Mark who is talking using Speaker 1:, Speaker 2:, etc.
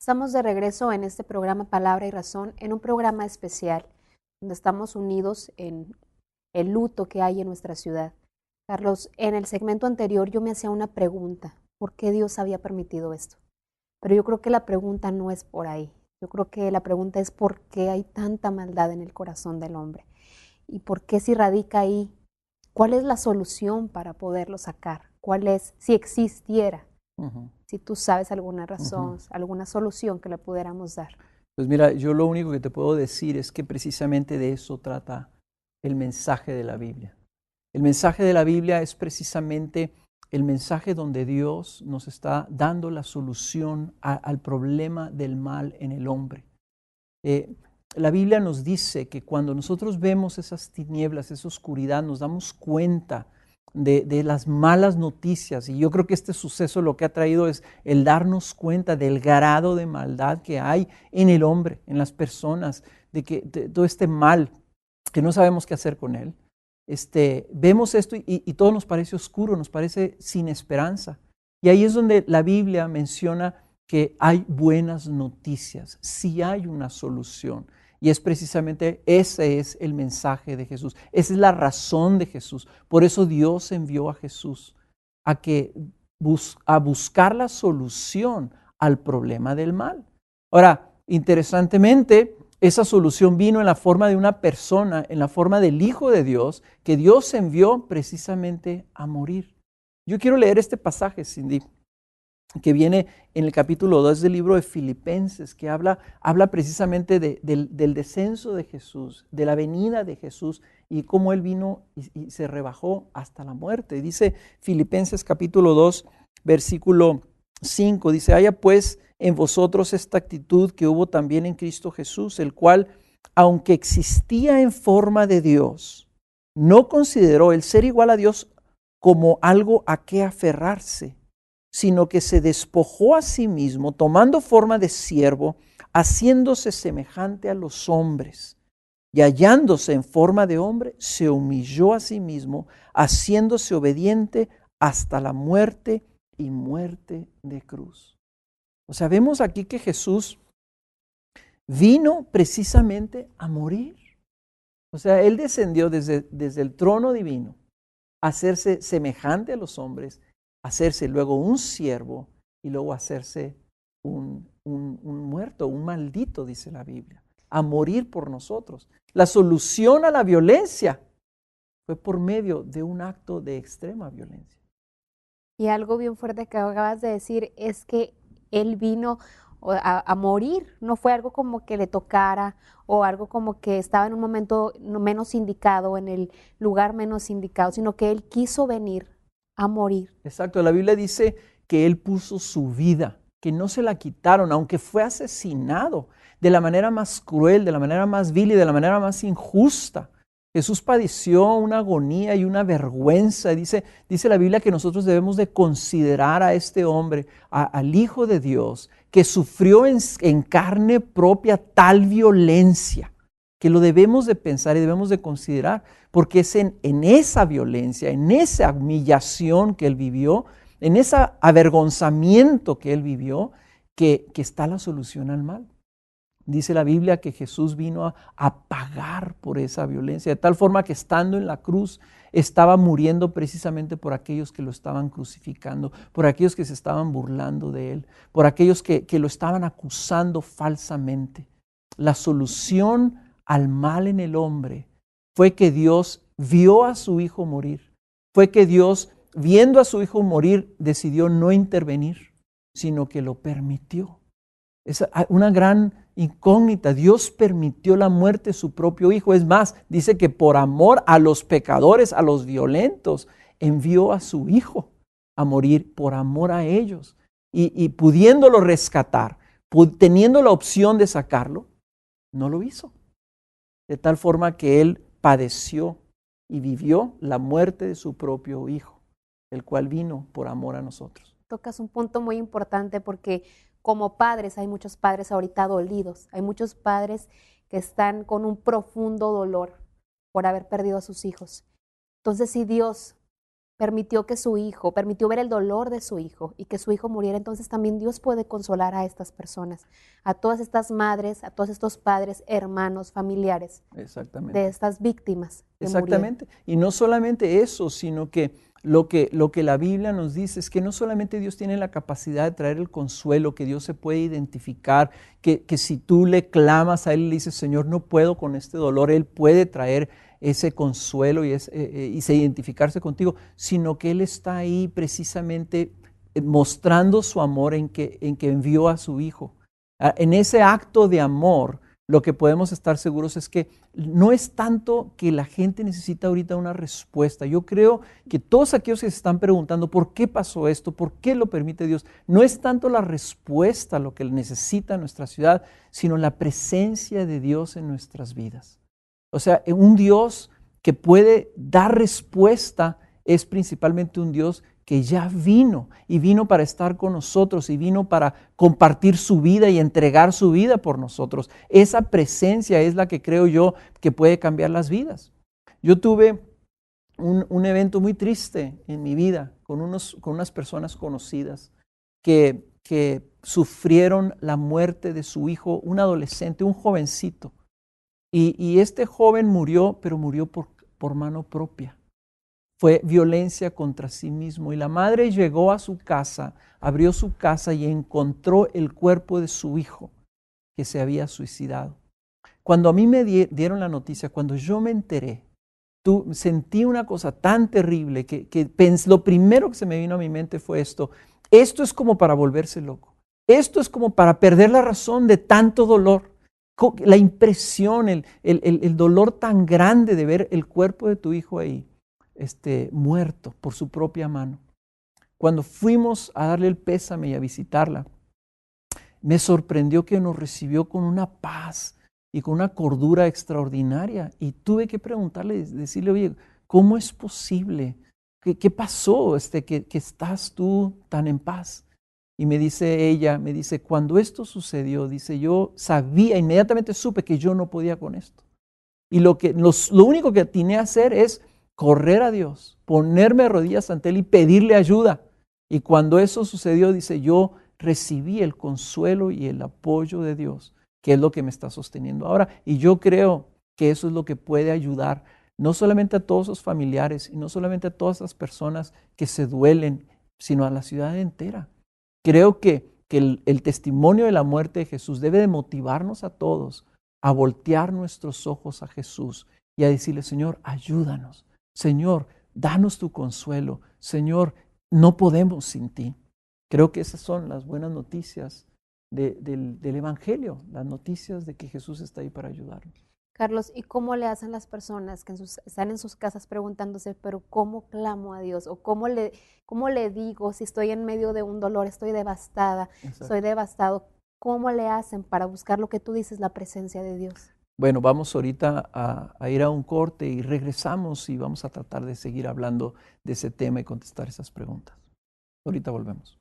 Speaker 1: Estamos de regreso en este programa Palabra y Razón, en un programa especial donde estamos unidos en el luto que hay en nuestra ciudad. Carlos, en el segmento anterior yo me hacía una pregunta, ¿por qué Dios había permitido esto? Pero yo creo que la pregunta no es por ahí. Yo creo que la pregunta es por qué hay tanta maldad en el corazón del hombre y por qué si radica ahí, ¿cuál es la solución para poderlo sacar? ¿Cuál es, si existiera? Si tú sabes alguna razón, alguna solución que le pudiéramos dar.
Speaker 2: Pues mira, yo lo único que te puedo decir es que precisamente de eso trata el mensaje de la Biblia. El mensaje de la Biblia es precisamente el mensaje donde Dios nos está dando la solución al problema del mal en el hombre. La Biblia nos dice que cuando nosotros vemos esas tinieblas, esa oscuridad, nos damos cuenta de las malas noticias. Y yo creo que este suceso lo que ha traído es el darnos cuenta del grado de maldad que hay en el hombre, en las personas, de todo este mal que no sabemos qué hacer con él. Vemos esto y todo nos parece oscuro, nos parece sin esperanza. Y ahí es donde la Biblia menciona que hay buenas noticias, sí hay una solución. Y es precisamente ese es el mensaje de Jesús, esa es la razón de Jesús. Por eso Dios envió a Jesús a buscar la solución al problema del mal. Ahora, interesantemente, esa solución vino en la forma de una persona, en la forma del Hijo de Dios, que Dios envió precisamente a morir. Yo quiero leer este pasaje, Cindy, que viene en el capítulo 2 del libro de Filipenses, que habla precisamente del descenso de Jesús, de la venida de Jesús y cómo Él vino y se rebajó hasta la muerte. Y dice Filipenses capítulo 2, versículo 5, dice: haya pues en vosotros esta actitud que hubo también en Cristo Jesús, el cual, aunque existía en forma de Dios, no consideró el ser igual a Dios como algo a qué aferrarse, sino que se despojó a sí mismo, tomando forma de siervo, haciéndose semejante a los hombres. Y hallándose en forma de hombre, se humilló a sí mismo, haciéndose obediente hasta la muerte y muerte de cruz. O sea, vemos aquí que Jesús vino precisamente a morir. O sea, Él descendió desde el trono divino a hacerse semejante a los hombres, hacerse luego un siervo y luego hacerse un muerto, un maldito, dice la Biblia, a morir por nosotros. La solución a la violencia fue por medio de un acto de extrema violencia.
Speaker 1: Y algo bien fuerte que acabas de decir es que Él vino a morir, no fue algo como que le tocara o algo como que estaba en un momento menos indicado, en el lugar menos indicado, sino que Él quiso venir a morir.
Speaker 2: Exacto, la Biblia dice que Él puso su vida, que no se la quitaron, aunque fue asesinado de la manera más cruel, de la manera más vil y de la manera más injusta. Jesús padeció una agonía y una vergüenza. Dice la Biblia que nosotros debemos de considerar a este hombre, al Hijo de Dios, que sufrió en carne propia tal violencia, que lo debemos de pensar y debemos de considerar, porque es en esa violencia, en esa humillación que Él vivió, en ese avergonzamiento que Él vivió, que está la solución al mal. Dice la Biblia que Jesús vino a pagar por esa violencia, de tal forma que estando en la cruz estaba muriendo precisamente por aquellos que lo estaban crucificando, por aquellos que se estaban burlando de Él, por aquellos que lo estaban acusando falsamente. La solución al mal en el hombre fue que Dios vio a su Hijo morir, fue que Dios, viendo a su Hijo morir, decidió no intervenir, sino que lo permitió. Es una gran incógnita. Dios permitió la muerte de su propio Hijo. Es más, dice que por amor a los pecadores, a los violentos, envió a su Hijo a morir por amor a ellos. Y pudiéndolo rescatar, teniendo la opción de sacarlo, no lo hizo. De tal forma que Él padeció y vivió la muerte de su propio Hijo, el cual vino por amor a nosotros.
Speaker 1: Tocas un punto muy importante porque como padres, hay muchos padres ahorita dolidos, hay muchos padres que están con un profundo dolor por haber perdido a sus hijos. Entonces, si Dios permitió que su hijo, permitió ver el dolor de su hijo y que su hijo muriera, entonces también Dios puede consolar a estas personas, a todas estas madres, a todos estos padres, hermanos, familiares de estas víctimas que murieron.
Speaker 2: Exactamente. Y no solamente eso, sino que lo que la Biblia nos dice es que no solamente Dios tiene la capacidad de traer el consuelo, que Dios se puede identificar, que si tú le clamas a Él y le dices, Señor, no puedo con este dolor, Él puede traer ese consuelo y identificarse contigo, sino que Él está ahí precisamente mostrando su amor en que envió a su Hijo. En ese acto de amor, lo que podemos estar seguros es que no es tanto que la gente necesita ahorita una respuesta. Yo creo que todos aquellos que se están preguntando por qué pasó esto, por qué lo permite Dios, no es tanto la respuesta lo que necesita nuestra ciudad, sino la presencia de Dios en nuestras vidas. O sea, un Dios que puede dar respuesta es principalmente un Dios que ya vino y vino para estar con nosotros y vino para compartir su vida y entregar su vida por nosotros. Esa presencia es la que creo yo que puede cambiar las vidas. Yo tuve un evento muy triste en mi vida con unas personas conocidas que sufrieron la muerte de su hijo, un adolescente, un jovencito. Y este joven murió, pero murió por mano propia. Fue violencia contra sí mismo. Y la madre llegó a su casa, abrió su casa y encontró el cuerpo de su hijo que se había suicidado. Cuando a mí me dieron la noticia, cuando yo me enteré, sentí una cosa tan terrible que lo primero que se me vino a mi mente fue esto. Esto es como para volverse loco. Esto es como para perder la razón de tanto dolor. La impresión, el dolor tan grande de ver el cuerpo de tu hijo ahí. Muerto por su propia mano. Cuando fuimos a darle el pésame y a visitarla, me sorprendió que nos recibió con una paz y con una cordura extraordinaria. Y tuve que preguntarle, decirle, oye, ¿cómo es posible? ¿Qué pasó que estás tú tan en paz? Y me dice ella, cuando esto sucedió, dice, yo sabía, inmediatamente supe que yo no podía con esto. Y lo único que atiné a hacer es correr a Dios, ponerme de rodillas ante Él y pedirle ayuda. Y cuando eso sucedió, dice, yo recibí el consuelo y el apoyo de Dios, que es lo que me está sosteniendo ahora. Y yo creo que eso es lo que puede ayudar, no solamente a todos los familiares y no solamente a todas las personas que se duelen, sino a la ciudad entera. Creo que el testimonio de la muerte de Jesús debe de motivarnos a todos a voltear nuestros ojos a Jesús y a decirle, Señor, ayúdanos. Señor, danos tu consuelo. Señor, no podemos sin ti. Creo que esas son las buenas noticias del Evangelio, las noticias de que Jesús está ahí para ayudarnos.
Speaker 1: Carlos, ¿y cómo le hacen las personas que están en sus casas preguntándose, pero cómo clamo a Dios? ¿O cómo le digo si estoy en medio de un dolor, estoy devastada,
Speaker 2: Exacto.
Speaker 1: soy devastado? ¿Cómo le hacen para buscar lo que tú dices, la presencia de Dios?
Speaker 2: Bueno, vamos ahorita a ir a un corte y regresamos y vamos a tratar de seguir hablando de ese tema y contestar esas preguntas. Ahorita volvemos.